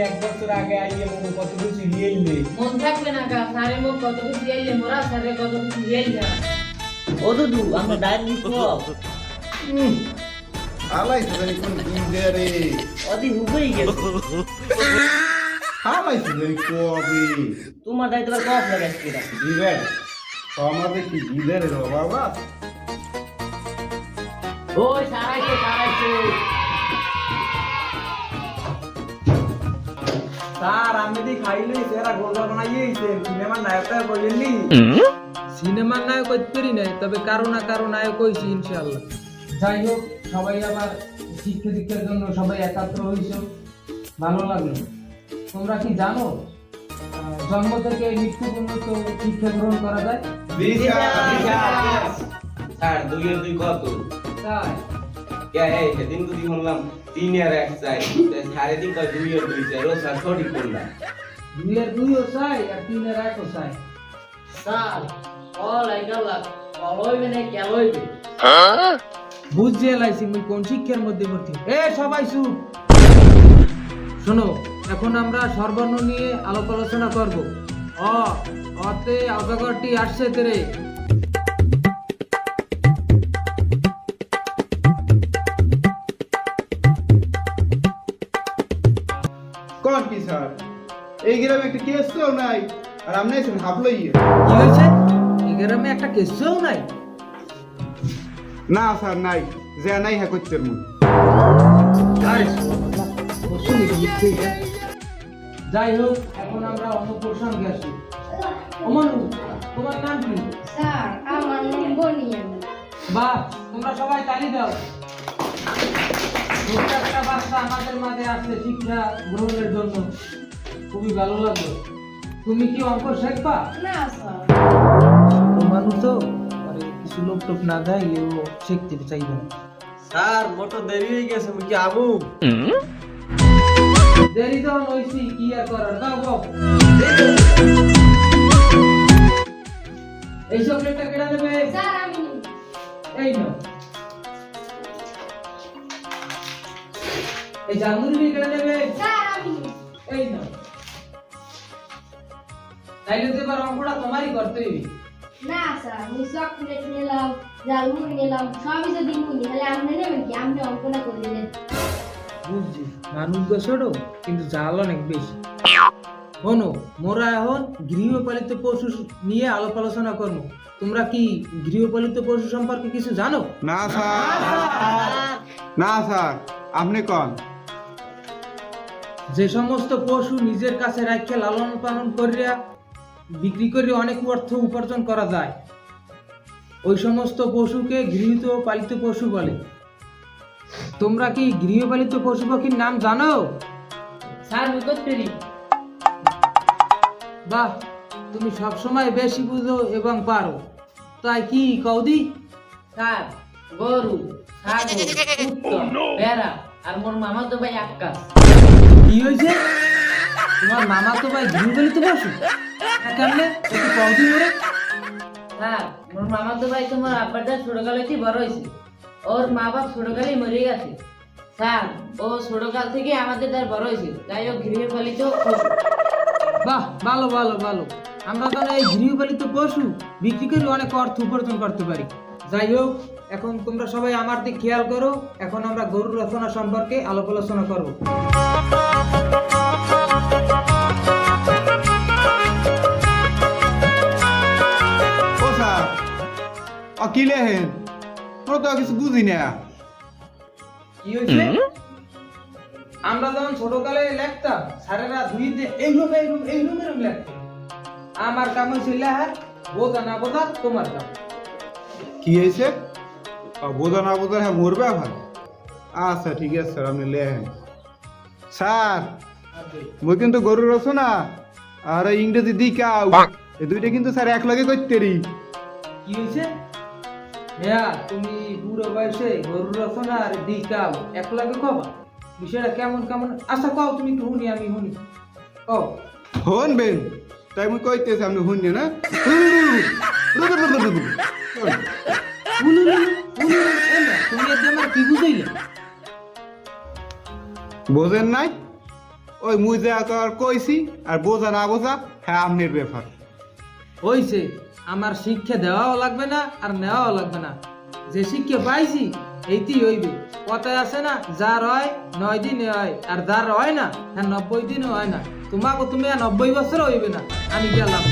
এক বছর আগে আইয়ে মনে কত কিছু হিয়েইলে মন থাকবে না গা সারে মুখ কত কিছু হিয়েইলে মোরা সারে কত কিছু হিয়েইল না ও দুদু আমরা ডাইন নিকো আলাই তো জানি কোন দিন রে অদি হুবই গেছে আলাই তো জানি কবে তোমার দাইতে বার কফ লাগাইছ কিরা দিবে আমাদের কি দিবে রে বাবা ওই সারাইছে স্যার আমি দি খাইলে সেরা গোলদার বানাইয়েছে সিনেমার নায়কটা কইলি সিনেমার নায়ক কইতে পারি না তবে কারো না কারো নায়ক কইছি ইনশাআল্লাহ যাই হোক সবাই আবার শিক্ষা দীক্ষার জন্য সবাই একাত্র হইছো ভালো লাগলো তোমরা কি জানো জন্ম থেকে মৃত্যু পর্যন্ত শিক্ষা গ্রহণ করা যায় স্যার 2 এর 2 কত তাই কে সেদিন তো শুনলাম 3 এর 1 চাই সাড়ে 3 কয় 2 এর 2 চাই ও স্যার সঠিক বললাম 2 এর 2 ও চাই আর 3 এর 1 ও চাই স্যার ও লাইগালা অলইবে না কেলইবে বুঝে লাইছি মুই কোন শিক্ষার মধ্যে পড়ছি সবাই চুপ শোনো এখন আমরা সর্বর্ণ নিয়ে আলাপ আলোচনা করব অতে আগাগরটি আসছে তেরে কোন কি স্যার এই গ্রামে একটা কেস তো নাই আর আপনি এসে হাফলই কি হয়েছে এই গ্রামে একটা কেসও নাই না স্যার নাই যে নাই হ্যাঁ করতে মু আরে শুনি যাই হোক এখন আমরা অন্য প্রসঙ্গে আসি অমনু তোমার নাম কি স্যার আমার নাম বনিয়া বাহ তোমরা সবাই তালি দাও একটা বাচ্চা আমাদের মাঝে আসছে শিক্ষা গ্রহণের জন্য খুবই ভালো লাগলো তুমি কি অঙ্ক শেখবা না স্যার মানুষ তো আরে কিছু লোক টোক না দেয় ও শিখতে চাইবে না স্যার মোটর দেরি হয়ে গেছে আমি কি আবু দেরি তো হইছি কি আর করার দাও দাও এই চকলেটটা কেডা নেবে স্যার আমি এই নাও এই জামুরি কেডা নেবে স্যার আমি এই নাও তাইলে তো এবার অঙ্কটা তোমারই করতে হবে না স্যার আমি চকলেট নিলাম ঝালমুড়ি নিলাম সবই যদি মুনি তাহলে আপনি নেবেন কি আপনি অঙ্কটা করে দিলেন বুঝছি মানুষ তো ছোট কিন্তু জাল অনেক বেশি শোনো মোরা এখন গৃহপালিত পশু নিয়ে আলাপ আলোচনা করবো তোমরা কি গৃহপালিত পশু সম্পর্কে কিছু জানো না স্যার না স্যার আপনি কোন যে সমস্ত পশু নিজের কাছে রাখে লালন পালন করিয়া বিক্রি করে অনেক অর্থ উপার্জন করা যায় ওই সমস্ত পশুকে গৃহীত পালিত পশু বলে তোমরা কি গৃহপালিত পশু পাখির নাম জানো স্যার মুকত্তেরি বাহ তুমি সব সময় বেশি বুঝো এবং পারো তাই কি কৌদি স্যার গরু ছাগল কুত্তা ভেড়া আর মোর মামা তো ভাই আক্কাস কি হয়েছে তোমার মামা তো ভাই গৃহপালিত পশু কেমনে একটু কৌদি ওরে স্যার মোর মামা তো ভাই তোমার আব্বাটা ছোটকালেতেই বড় হয়েছে ওর মা বাপ ছোটকালেই মরে গেছে স্যার ও ছোটকাল থেকে আমাদের তার বড় হয়েছে তাই ও গৃহপালিত পশু। বাহ ভালো ভালো ভালো আমরা তো এই গৃহপালিত পশু বিক্রি করে অনেক অর্থ উপার্জন করতে পারি যাই হোক এখন তোমরা সবাই আমার দিকে খেয়াল করো এখন আমরা গরুর রচনা সম্পর্কে আলাপ আলোচনা করবো ও স্যার কি লেহেন আমরা তো কিছু বুঝি না কি হয়েছে আমরা যখন ছোটকালে লেখতাম স্যারেরা ধুইতে এইরকম লেখতাম আমার কাম হয়েছে লেখা বোঝা না বোঝা তোমার কাম কি হয়েছে বোঝা না বোঝা হ্যাঁ মরবে ভাই আচ্ছা ঠিক আছে স্যার আপনি লেহেন স্যার মই কিন্তু গরু রচনা আর ইংরেজি দিকাও এই দুইটা কিন্তু স্যার এক লগে করতে রি কি হয়েছে হ্যাঁ তুমি বুড়ো বয়সে গরুর রচনা আর দিকাও এক লাগে কবা বিষয়টা কেমন কেমন আচ্ছা কও তুমি একটু শুনি আমি শুনি কও শুনবেন তাই মুই কইতেছি আপনি শুননি না তুমি এর আমার কি বুঝাইলে বোঝেন নাই ওই মুই যা তোর কইছি আর বোঝা না বোঝা হ্যাঁ আমনের ব্যাপার। হইছে, আমার শিক্ষা দেওয়াও লাগবে না আর নেওয়াও লাগবে না, যে শিক্ষা পাইছি এইটি হইবে। কথায় আছে না, যার হয় 9 দিনে হয় আর যার হয় না হ্যাঁ 90 দিনে হয় না। তোমাকে তুমি আর 90 বছর হইবে না, আমি গেলাম।